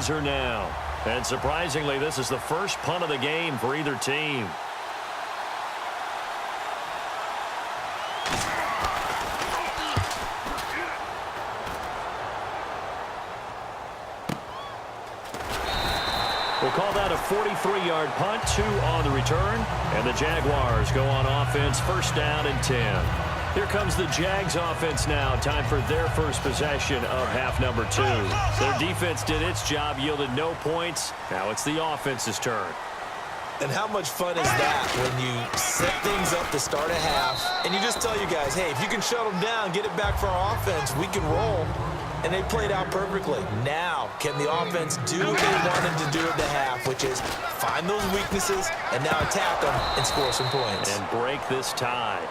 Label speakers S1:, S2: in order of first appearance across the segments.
S1: teser now. And surprisingly, this is the first punt of the game for either team. We'll call that a 43-yard punt, 2 on the return. And the Jaguars go on offense, first down and 10. Here comes the Jags offense now. Time for their first possession of half number 2. Their defense did its job, yielded no points. Now it's the offense's turn.
S2: And how much fun is that when you set things up to start a half, and you just tell you guys, hey, if you can shut them down, get it back for our offense, we can roll. And they played out perfectly. Now, can the offense do what they wanted to do at the half, which is find those weaknesses and now attack them and score some points.
S1: And break this tie.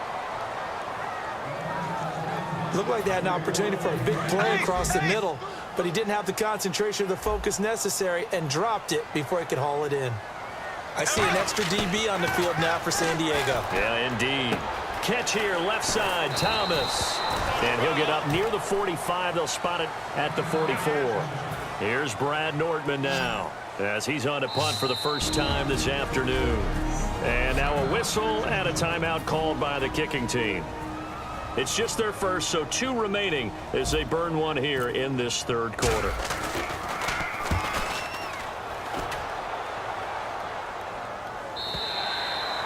S2: Looked like they had an opportunity for a big play across the middle, but he didn't have the concentration or the focus necessary and dropped it before he could haul it in. I see an extra DB on the field now for San Diego.
S1: Yeah, indeed. Catch here, left side, Thomas. And he'll get up near the 45. They'll spot it at the 44. Here's Brad Nordman now as he's on to punt for the first time this afternoon. And now a whistle and a timeout called by the kicking team. It's just their first, so 2 remaining as they burn one here in this third quarter.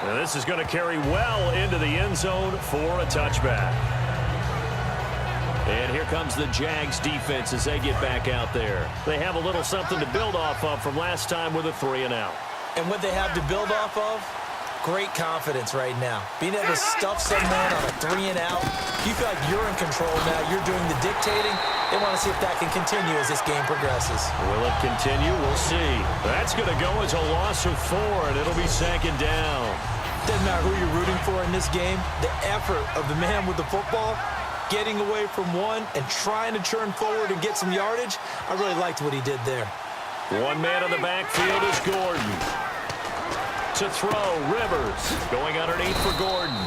S1: And this is going to carry well into the end zone for a touchback. And here comes the Jags defense as they get back out there. They have a little something to build off of from last time with a 3-and-out.
S2: And what they have to build off of? Great confidence right now. Being able to stuff someone on a 3-and-out. You feel like you're in control now. You're doing the dictating. They want to see if that can continue as this game progresses.
S1: Will it continue? We'll see. That's going to go as a loss of 4, and it'll be second down.
S2: Doesn't matter who you're rooting for in this game. The effort of the man with the football, getting away from one and trying to churn forward and get some yardage, I really liked what he did there.
S1: One man on the backfield is Gordon. To throw, Rivers going underneath for Gordon.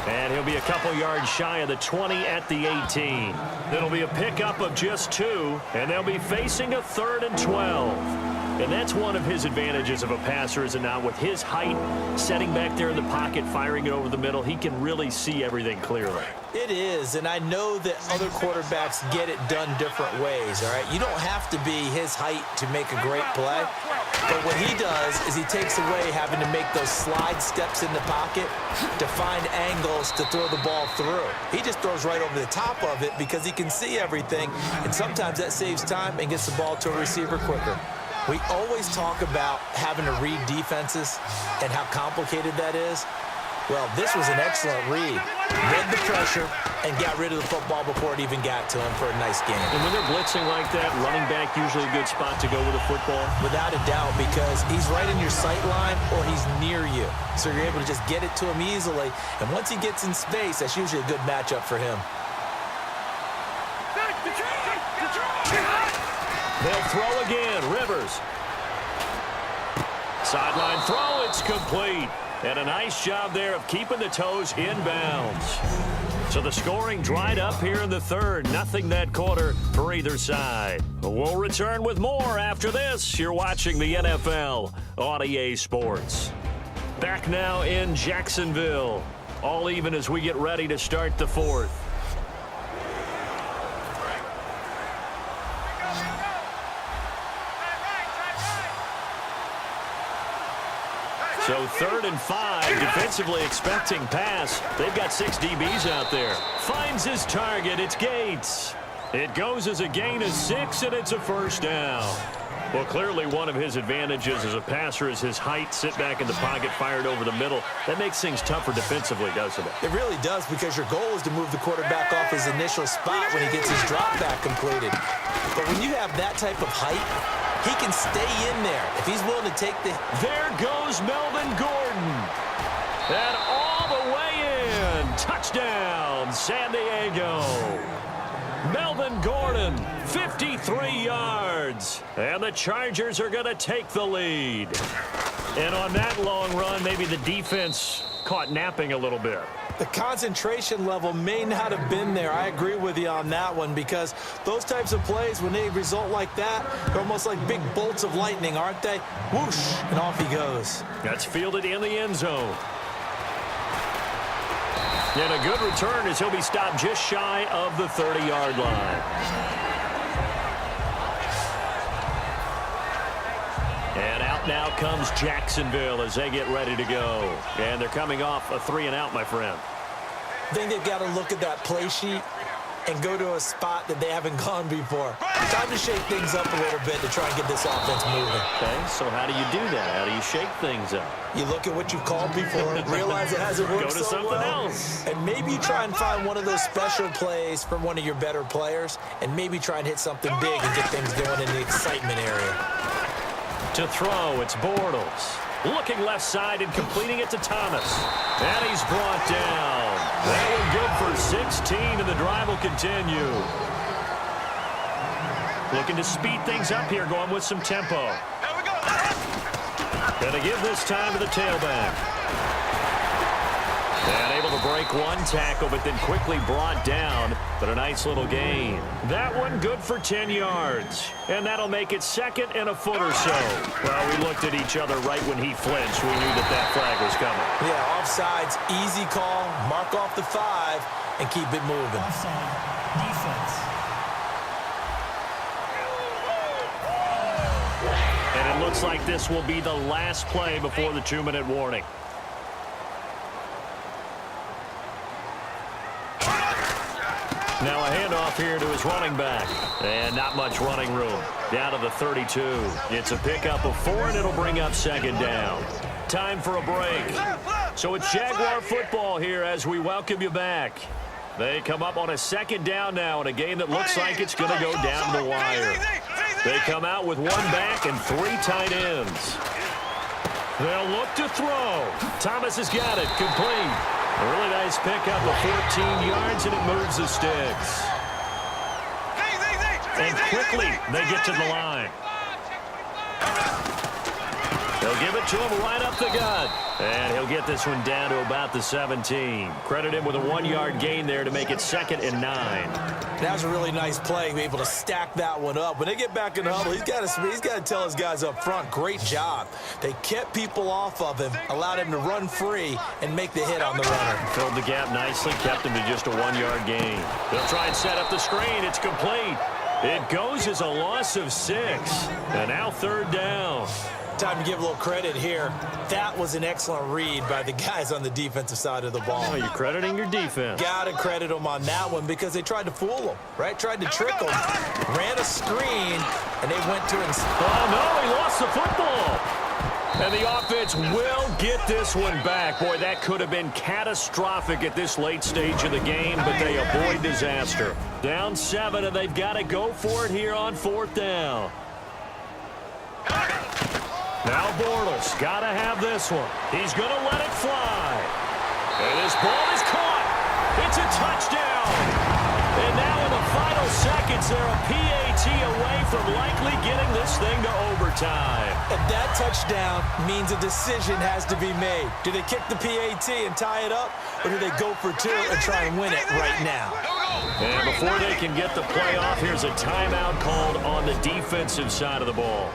S1: And he'll be a couple yards shy of the 20 at the 18. It'll be a pickup of just 2, and they'll be facing a 3rd and 12. And that's one of his advantages of a passer, is it not? With his height, setting back there in the pocket, firing it over the middle, he can really see everything clearly.
S2: It is, and I know that other quarterbacks get it done different ways, all right? You don't have to be his height to make a great play. But what he does is he takes away having to make those slide steps in the pocket to find angles to throw the ball through. He just throws right over the top of it because he can see everything, and sometimes that saves time and gets the ball to a receiver quicker. We always talk about having to read defenses and how complicated that is. Well, this was an excellent read. Read the pressure and got rid of the football before it even got to him for a nice game.
S1: And when they're blitzing like that, running back usually a good spot to go with a football?
S2: Without a doubt, because he's right in your sight line or he's near you. So you're able to just get it to him easily. And once he gets in space, that's usually a good matchup for him.
S1: They'll throw again. Rivers. Sideline throw. It's complete. And a nice job there of keeping the toes inbounds. So the scoring dried up here in the third. Nothing that quarter for either side. We'll return with more after this. You're watching the NFL on EA Sports. Back now in Jacksonville. All even as we get ready to start the fourth. So 3rd and 5, defensively expecting pass. They've got 6 DBs out there. Finds his target. It's Gates. It goes as a gain of 6, and it's a first down. Well, clearly one of his advantages as a passer is his height. Sit back in the pocket, fired over the middle. That makes things tougher defensively, doesn't it?
S2: It really does, because your goal is to move the quarterback off his initial spot when he gets his drop back completed. But when you have that type of height, he can stay in there if he's willing to take the...
S1: There goes Melvin Gordon. And all the way in. Touchdown, San Diego. Melvin Gordon, 53 yards. And the Chargers are going to take the lead. And on that long run, maybe the defense caught napping a little bit.
S2: The concentration level may not have been there. I agree with you on that one because those types of plays, when they result like that, they're almost like big bolts of lightning, aren't they? Whoosh, and off he goes.
S1: That's fielded in the end zone. And a good return as he'll be stopped just shy of the 30-yard line. And out now comes Jacksonville as they get ready to go. And they're coming off a 3-and-out, my friend.
S2: I think they've got to look at that play sheet and go to a spot that they haven't gone before. Time to shake things up a little bit to try and get this offense moving.
S1: Okay, so how do you do that? How do you shake things up?
S2: You look at what you've called before, realize it hasn't worked
S1: Go to
S2: so
S1: something
S2: well,
S1: else.
S2: and maybe try and find one of those special plays from one of your better players, and maybe try and hit something big and get things going in the excitement area.
S1: To throw, it's Bortles. Looking left side and completing it to Thomas. And he's brought down. That one good for 16, and the drive will continue. Looking to speed things up here, going with some tempo. Going to give this time to the tailback. And able to break one tackle, but then quickly brought down. But a nice little gain. That one good for 10 yards. And that'll make it second and a foot or so. Well, we looked at each other right when he flinched. We knew that that flag was coming.
S2: Yeah, offsides, easy call. Mark off the 5 and keep it moving.
S3: Offside, defense.
S1: And it looks like this will be the last play before the 2-minute warning. Now a handoff here to his running back. And not much running room. Down to the 32. It's a pickup of 4, and it'll bring up second down. Time for a break. So it's Jaguar football here as we welcome you back. They come up on a second down now in a game that looks like it's going to go down the wire. They come out with 1 back and 3 tight ends. They'll look to throw. Thomas has got it. Complete. A really nice pickup of 14 yards, and it moves the sticks. And quickly, they get to the line. They'll give it to him right up the gut. And he'll get this one down to about the 17. Credit him with a 1-yard gain there to make it 2nd and 9.
S2: That was a really nice play, be able to stack that one up. When they get back in the huddle, he's got to tell his guys up front, great job. They kept people off of him, allowed him to run free, and make the hit on the runner.
S1: Filled the gap nicely, kept him to just a 1-yard gain. They'll try and set up the screen. It's complete. It goes as a loss of 6. And now 3rd down.
S2: Time to give a little credit here. That was an excellent read by the guys on the defensive side of the ball.
S1: Oh, you're crediting your defense.
S2: Got to credit them on that one because they tried to fool them, right? Tried to trick them. Ran a screen, and they went to him.
S1: Oh, no, he lost the football. And the offense will get this one back. Boy, that could have been catastrophic at this late stage of the game, but they avoid disaster. Down 7, and they've got to go for it here on 4th down. Now Bortles got to have this one. He's going to let it fly. And this ball is caught. It's a touchdown. And now in the final seconds, they're a PAT away from likely getting this thing to overtime.
S2: And that touchdown means a decision has to be made. Do they kick the PAT and tie it up, or do they go for 2 and try and win it right now?
S1: And before they can get the play off, here's a timeout called on the defensive side of the ball.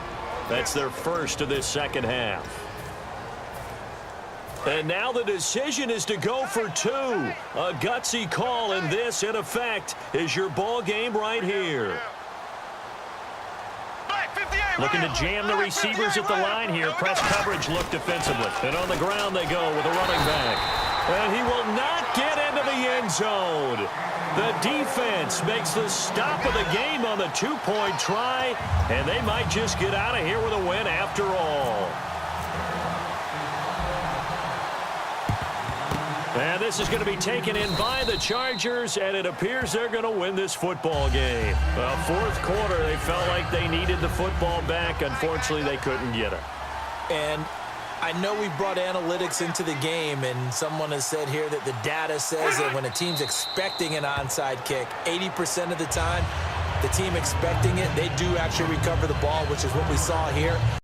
S1: That's their first of this second half. And now the decision is to go for 2. A gutsy call, and this, in effect, is your ball game right here. Looking to jam the receivers at the line here. Press coverage look defensively. And on the ground they go with a running back. And he will not get into the end zone. The defense makes the stop of the game on the 2-point try, and they might just get out of here with a win after all. And this is going to be taken in by the Chargers, and it appears they're going to win this football game. Well, 4th quarter, they felt like they needed the football back. Unfortunately, they couldn't get it.
S2: And I know we brought analytics into the game, and someone has said here that the data says that when a team's expecting an onside kick, 80% of the time, the team expecting it, they do actually recover the ball, which is what we saw here.